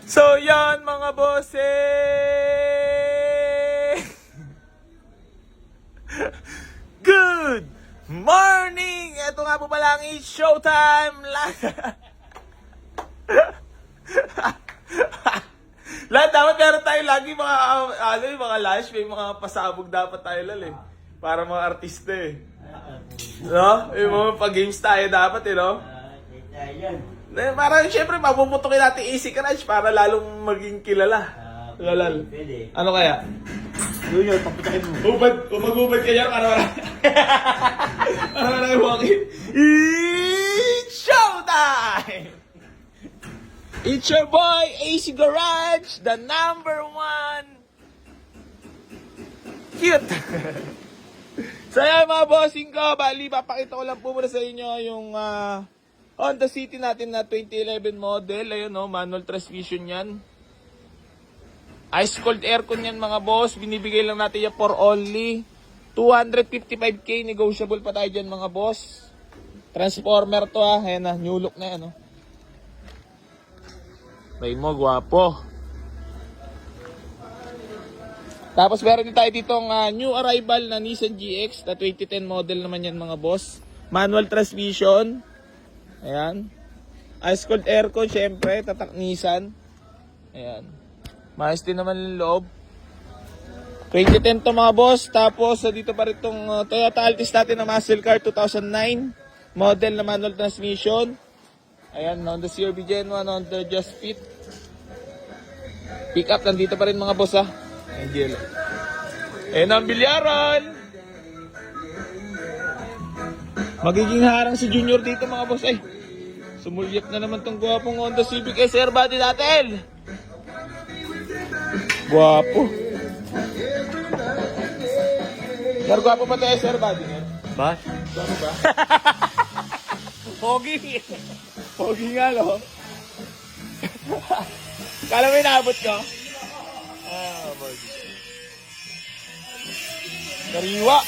So yan mga bosse! Good morning! Ito nga po pala ang It's Showtime! Lahat dapat meron tayo lagi mga mga lunch, may mga pasabog dapat tayo para mga artista No? Yung mga pag-games tayo dapat no? Para siyempre mapuputokin natin Easy Crunch para lalong maging kilala. Lalal. Ano kaya? Junior, paputokin mo. Umag-ubad ka dyan para yung walking. It's showtime! It's your boy, AC Garage, the number one cute. So yan mga bossing ko, bali papakita ko lang po muna sa inyo yung Honda City natin na 2011 model. Ayun manual transmission yan. Ice cold aircon yan mga boss. Binibigay lang natin yan for only 255k. Negotiable pa tayo dyan mga boss. Transformer to Ayan na, new look na yan May mo, gwapo. Tapos meron din tayo ditong new arrival na Nissan GX na 2010 model naman yan mga boss. Manual transmission. Ayan. Ice cold aircon syempre, tatak Nissan. Ayan. Maayos din naman yung loob. 2010 to mga boss. Tapos dito pa rin itong Toyota Altis natin na muscle car 2009. Model na manual transmission. Ayan, Honda CR-V Gen 1, Honda Just Fit. Pick up, nandito pa rin mga boss Angel. Ayan ang bilyaran. Magiging harang si Junior dito mga boss. Ay, sumulyap na naman tong gwapong Honda Civic SR body natin. Gwapo. Sir, gwapo ba ito SR body niya? Ba? Gwapo ba? Pogi. Pogi nga Kala mo inaabot ko? Pogi. Kariwa.